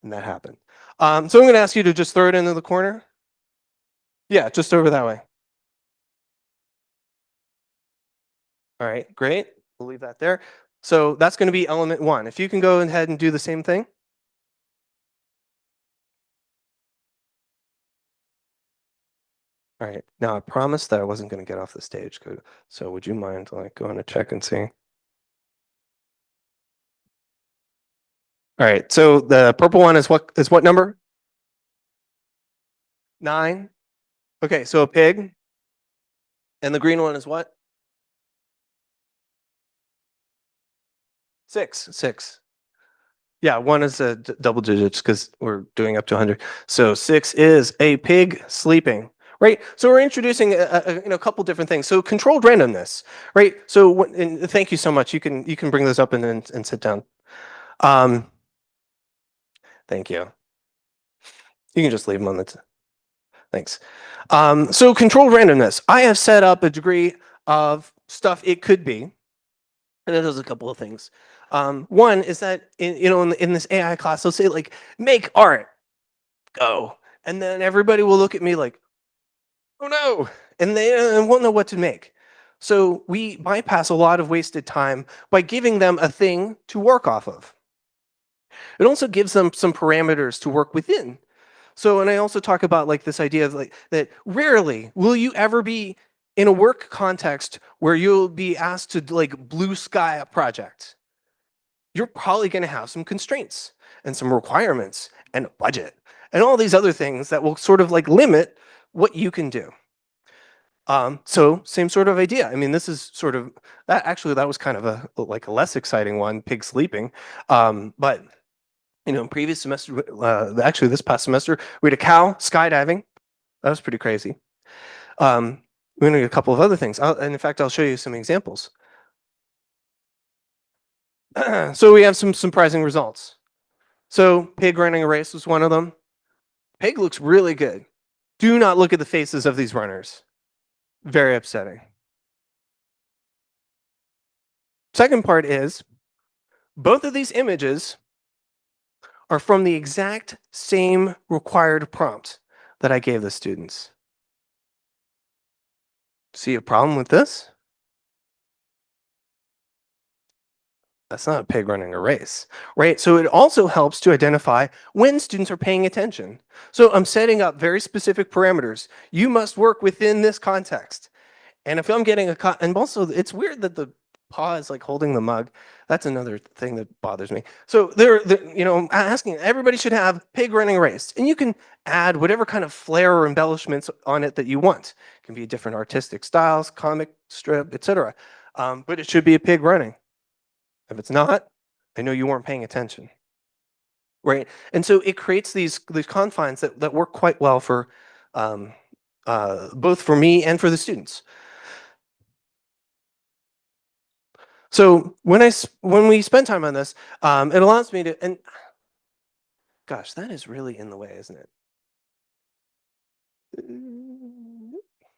And that happened. So I'm going to ask you to just throw it into the corner. Yeah, just over that way. All right, great. We'll leave that there. So that's going to be element one. If you can go ahead and do the same thing. All right, now I promised that I wasn't going to get off the stage. So would you mind like going to check and see? All right, so the purple one is what number? 9. Okay, so a pig. And the green one is what? 6. Yeah, one is double digits because we're doing up to 100. So 6 is a pig sleeping, right? So we're introducing a couple different things. So controlled randomness, right? So and thank you so much. You can bring those up and sit down. Thank you. You can just leave them on the. Thanks. So controlled randomness. I have set up a degree of stuff it could be, and it does a couple of things. One is that in this AI class, they'll say like, make art, go, and then everybody will look at me like, oh no, and they won't know what to make. So we bypass a lot of wasted time by giving them a thing to work off of. It also gives them some parameters to work within. So, and I also talk about like this idea of like that rarely will you ever be in a work context where you'll be asked to like blue sky a project. you're probably going to have some constraints and some requirements and a budget and all these other things that will sort of like limit what you can do. So same sort of idea. I mean, this is sort of that actually that was kind of a like a less exciting one, pig sleeping. But you know, previous semester, actually this past semester, we had a cow skydiving. That was pretty crazy. We're gonna do a couple of other things. And in fact, I'll show you some examples. So we have some surprising results. So pig running a race was one of them. Pig looks really good. Do not look at the faces of these runners. Very upsetting. Second part is both of these images are from the exact same required prompt that I gave the students. See a problem with this? That's not a pig running a race, right? So it also helps to identify when students are paying attention. So I'm setting up very specific parameters. You must work within this context. And if I'm getting and also it's weird that the paw is like holding the mug. That's another thing that bothers me. So you know, I'm asking everybody should have pig running a race, and you can add whatever kind of flair or embellishments on it that you want. It can be different artistic styles, comic strip, etc. But it should be a pig running. If it's not, I know you weren't paying attention, right? And so it creates these confines that work quite well for both for me and for the students. So when we spend time on this, it allows me to, and gosh, that is really in the way, isn't it?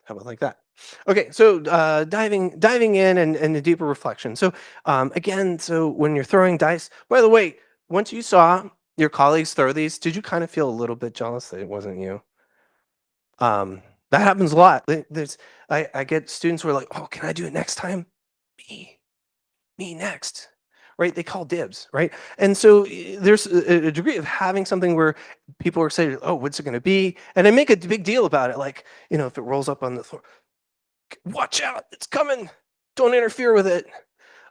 How about like that? Okay, so diving in and a deeper reflection. So again, so when you're throwing dice, by the way, once you saw your colleagues throw these, did you kind of feel a little bit jealous that it wasn't you? That happens a lot. I get students who are like, "Oh, can I do it next time?" Me next, right? They call dibs, right? And so there's a degree of having something where people are saying, "Oh, what's it going to be?" And I make a big deal about it, like you know, if it rolls up on the floor, watch out, it's coming. Don't interfere with it.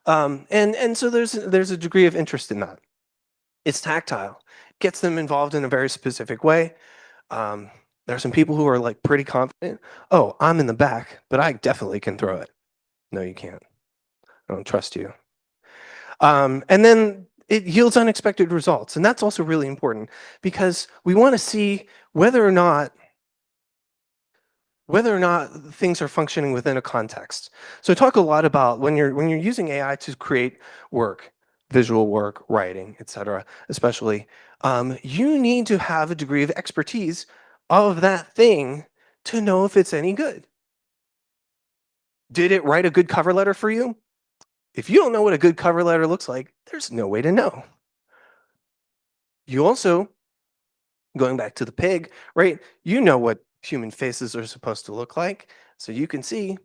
And so there's a degree of interest in that. It's tactile, gets them involved in a very specific way. There are some people who are like pretty confident. Oh, I'm in the back, but I definitely can throw it. No, you can't. I don't trust you. And then it yields unexpected results. And that's also really important because we want to see whether or not things are functioning within a context. So talk a lot about when you're using AI to create work, visual work, writing, etc., especially, you need to have a degree of expertise of that thing to know if it's any good. Did it write a good cover letter for you? If you don't know what a good cover letter looks like, there's no way to know. You also, going back to the pig, right? You know what human faces are supposed to look like. So you can see,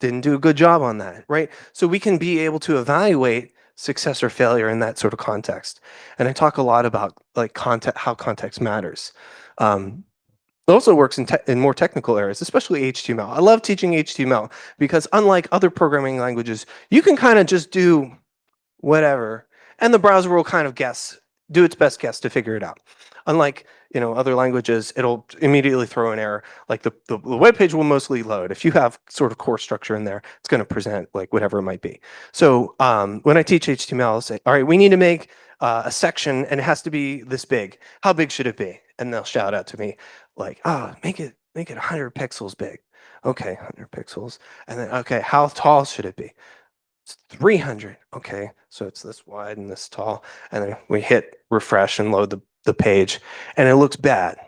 didn't do a good job on that, right? So we can be able to evaluate success or failure in that sort of context. And I talk a lot about like how context matters. It also works in more technical areas, especially HTML. I love teaching HTML because unlike other programming languages, you can kind of just do whatever, and the browser will kind of do its best guess to figure it out. Unlike other languages, it'll immediately throw an error. Like the web page will mostly load. If you have sort of core structure in there, it's going to present like whatever it might be. So when I teach HTML, I'll say, all right, we need to make a section, and it has to be this big. How big should it be? And they'll shout out to me like, make it 100 pixels big. Okay, 100 pixels. And then, okay, how tall should it be? It's 300. Okay, so it's this wide and this tall. And then we hit refresh and load the page, and it looks bad.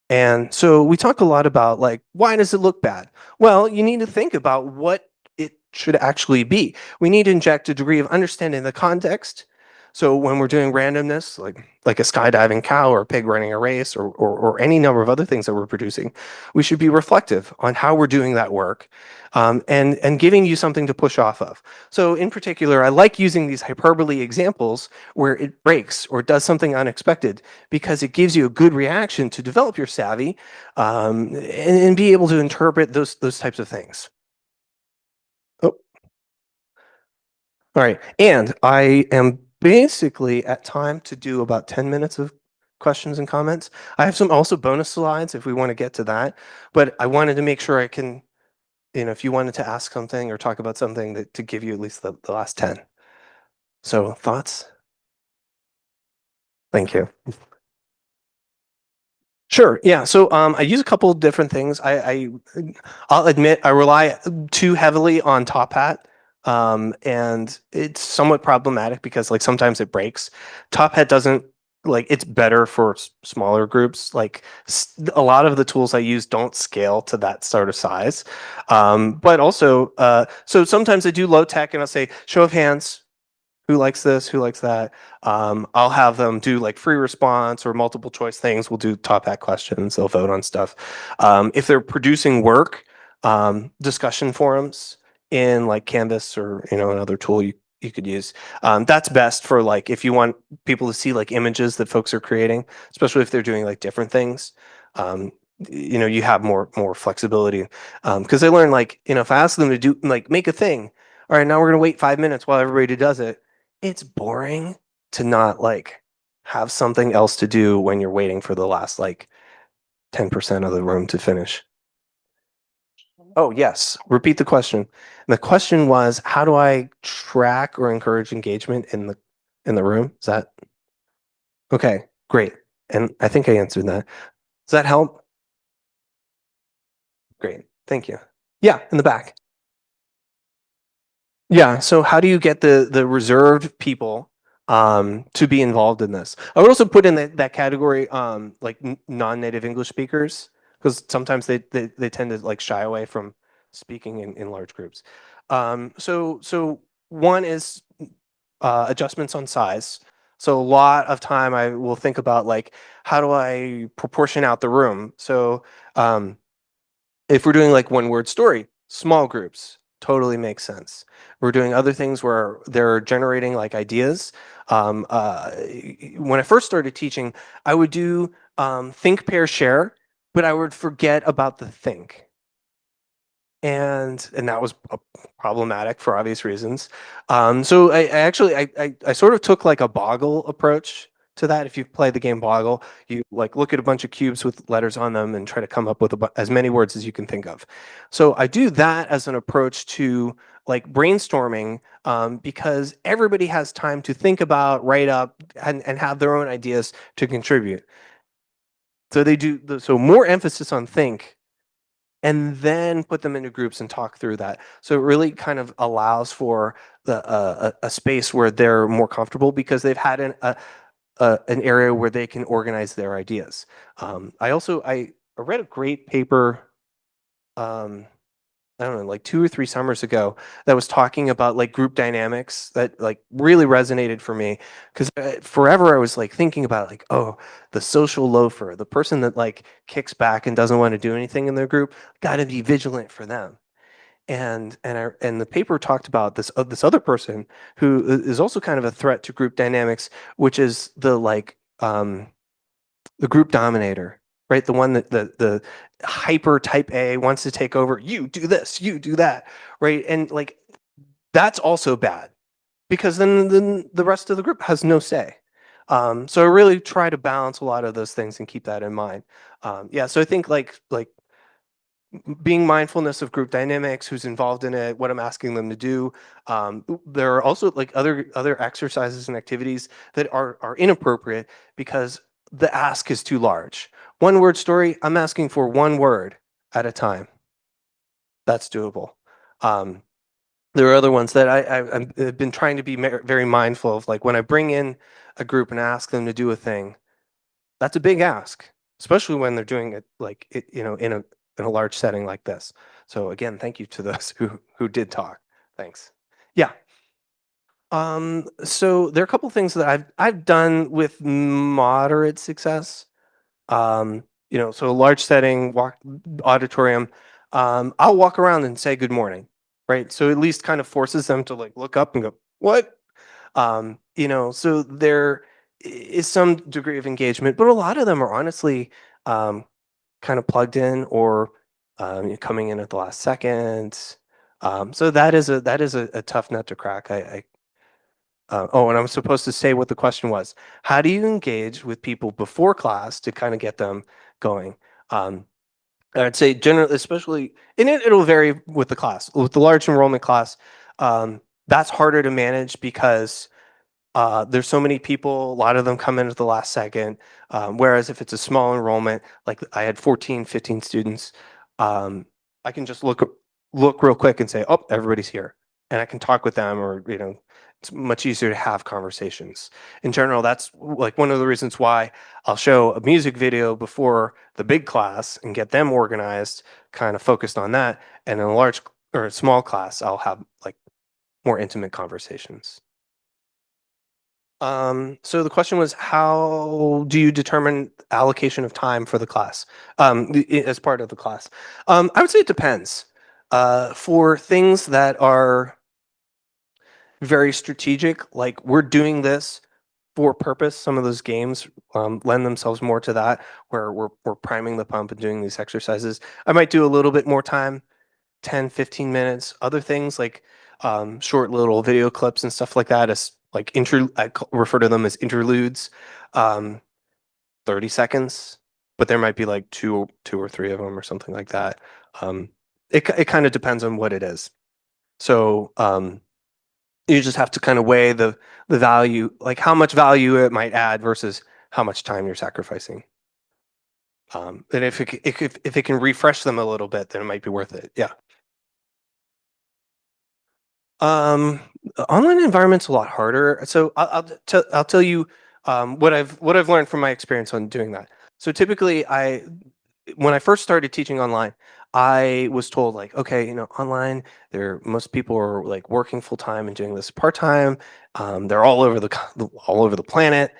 And so we talk a lot about like, why does it look bad? Well, you need to think about what it should actually be. We need to inject a degree of understanding the context. So when we're doing randomness, like a skydiving cow or a pig running a race or any number of other things that we're producing, we should be reflective on how we're doing that work, and giving you something to push off of. So in particular, I like using these hyperbole examples where it breaks or does something unexpected because it gives you a good reaction to develop your savvy, and be able to interpret those types of things. Oh, All right. And I am basically at time to do about 10 minutes of questions and comments. I have some also bonus slides if we want to get to that, but I wanted to make sure I can, if you wanted to ask something or talk about something that to give you at least the last 10. So thoughts? Thank you. Sure. Yeah. So I use a couple different things. I'll admit I rely too heavily on Top Hat, and it's somewhat problematic because like sometimes it breaks. Top Hat doesn't like it's better for smaller groups. Like a lot of the tools I use don't scale to that sort of size. But also, so sometimes I do low tech and I'll say show of hands. Who likes this? Who likes that? I'll have them do like free response or multiple choice things. We'll do top hat questions. They'll vote on stuff. If they're producing work, discussion forums in like Canvas or another tool you could use. That's best for like if you want people to see like images that folks are creating, especially if they're doing like different things. Um, you have more flexibility because I learned like if I ask them to do like make a thing. All right, now we're gonna wait 5 minutes while everybody does it. It's boring to not like have something else to do when you're waiting for the last like 10% of the room to finish. Oh, yes. Repeat the question. The question was, how do I track or encourage engagement in the room? Is that okay? Great. And I think I answered that. Does that help? Great. Thank you. Yeah, in the back. Yeah. So how do you get the reserved people to be involved in this? I would also put in that category like non-native English speakers because sometimes they tend to like shy away from speaking in large groups. So one is adjustments on size. So a lot of time I will think about like how do I proportion out the room? So um, if we're doing like one word story, small groups totally makes sense. We're doing other things where they're generating like ideas. When I first started teaching, I would do think, pair, share, but I would forget about the think. And that was problematic for obvious reasons. So I actually I sort of took like a Boggle approach to that. If you play the game Boggle, you like look at a bunch of cubes with letters on them and try to come up with as many words as you can think of. So I do that as an approach to like brainstorming because everybody has time to think about, write up, and have their own ideas to contribute. So they do so more emphasis on think and then put them into groups and talk through that. So it really kind of allows for a space where they're more comfortable because they've had an area where they can organize their ideas. I read a great paper. Um, I don't know, like 2 or 3 summers ago, that was talking about like group dynamics that like really resonated for me because forever I was like thinking about like, oh, the social loafer, the person that like kicks back and doesn't want to do anything in their group, got to be vigilant for them. And the paper talked about this other person who is also kind of a threat to group dynamics, which is the group dominator, right? The one that the hyper type A wants to take over. You do this, you do that, right? And like that's also bad because then the rest of the group has no say. So I really try to balance a lot of those things and keep that in mind. Yeah, so I think like being mindfulness of group dynamics, who's involved in it, what I'm asking them to do. There are also like other exercises and activities that are inappropriate because the ask is too large. One word story, I'm asking for one word at a time. That's doable. Um, there are other ones that I've been trying to be very mindful of, like when I bring in a group and ask them to do a thing, that's a big ask, especially when they're doing it like in a large setting like this. So again, thank you to those who did talk. Thanks. Yeah. So there are a couple things that I've done with moderate success. So a large setting, auditorium. I'll walk around and say good morning, right? So at least kind of forces them to like look up and go, what? So there is some degree of engagement, but a lot of them are honestly kind of plugged in or coming in at the last second. So that is a tough nut to crack. Oh, and I'm supposed to say what the question was. How do you engage with people before class to kind of get them going? Um, I'd say generally, especially, and it'll vary with the class. With the large enrollment class, that's harder to manage because there's so many people, a lot of them come in at the last second. Whereas if it's a small enrollment, like I had 14, 15 students, I can just look real quick and say, oh, everybody's here. And I can talk with them, or, it's much easier to have conversations. In general, that's like one of the reasons why I'll show a music video before the big class and get them organized, kind of focused on that. And in a large or a small class, I'll have like more intimate conversations. So the question was, how do you determine allocation of time for the class, as part of the class? I would say it depends. For things that are very strategic, like we're doing this for purpose, some of those games lend themselves more to that, where we're priming the pump and doing these exercises. I might do a little bit more time, 10, 15 minutes. Other things like short little video clips and stuff like that, as like refer to them as interludes, um, 30 seconds, but there might be like two or three of them or something like that. It kind of depends on what it is. So you just have to kind of weigh the value, like how much value it might add versus how much time you're sacrificing. And if it can refresh them a little bit, then it might be worth it. Yeah. Um, Online environment's a lot harder. So I'll tell you what I've learned from my experience on doing that. So typically, when I first started teaching online, I was told like, okay, online, most people are like working full time and doing this part time. They're all over the planet.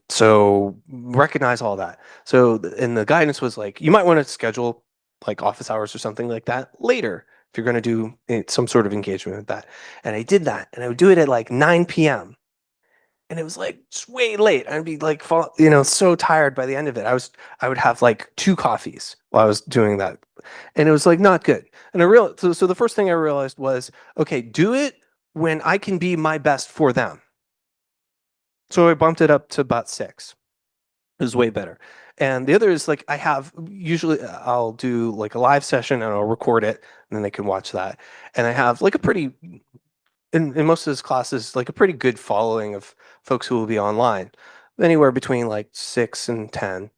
So recognize all that. So and the guidance was like, you might want to schedule like office hours or something like that later if you're going to do some sort of engagement with that. And I did that, and I would do it at like 9 p.m. And it was like just way late. I'd be like, so tired by the end of it. I would have like two coffees while I was doing that, and it was like not good. And so the first thing I realized was, okay, do it when I can be my best for them. So I bumped it up to about 6. It was way better. And the other is like usually I'll do like a live session and I'll record it, and then they can watch that. And I have like a pretty in most of his classes, like a pretty good following of folks who will be online, anywhere between like 6 and 10,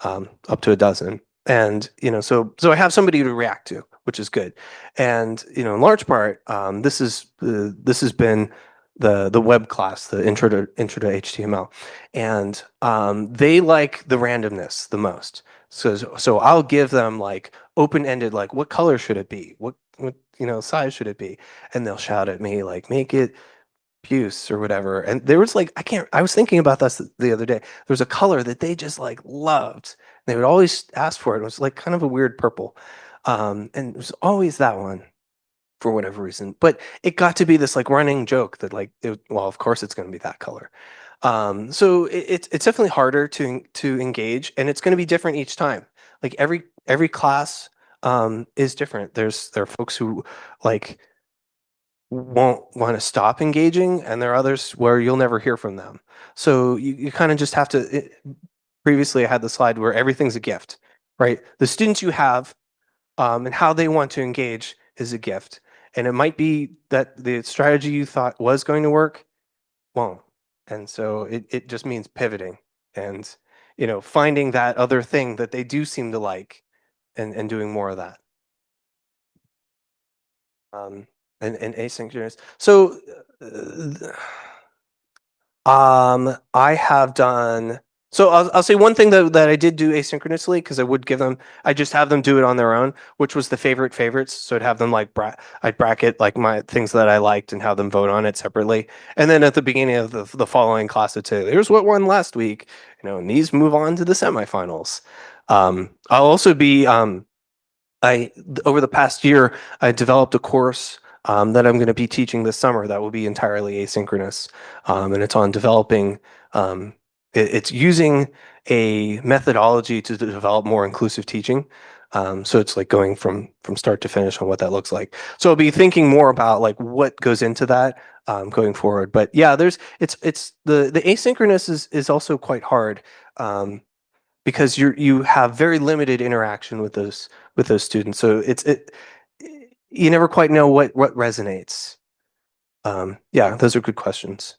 up to a dozen. And so I have somebody to react to, which is good. And in large part, this has been the web class, the intro to HTML, and they like the randomness the most. So I'll give them like open-ended, like what color should it be, what size should it be, and they'll shout at me like, make it puce or whatever. And there was like, I was thinking about this the other day. There was a color that they just like loved. They would always ask for it. It was like kind of a weird purple. And it was always that one for whatever reason. But it got to be this like running joke that like, well, of course it's going to be that color. So it's definitely harder to engage, and it's going to be different each time. Like every class is different. There are folks who like won't want to stop engaging, and there are others where you'll never hear from them. So you kind of just have to. Previously, I had the slide where everything's a gift, right? The students you have and how they want to engage is a gift, and it might be that the strategy you thought was going to work won't. And so it just means pivoting and finding that other thing that they do seem to like, and doing more of that. And asynchronous. So I have done. So I'll say one thing that I did do asynchronously, because I just have them do it on their own, which was the favorites. So I'd have them like I'd bracket like my things that I liked and have them vote on it separately. And then at the beginning of the following class, I'd say, here's what won last week, and these move on to the semifinals. I'll also be over the past year, I developed a course that I'm going to be teaching this summer that will be entirely asynchronous, and it's on developing. It's using a methodology to develop more inclusive teaching. So it's like going from start to finish on what that looks like. So I'll be thinking more about like what goes into that, going forward. But yeah, it's the asynchronous is also quite hard because you have very limited interaction with those students. So you never quite know what resonates. Yeah, those are good questions.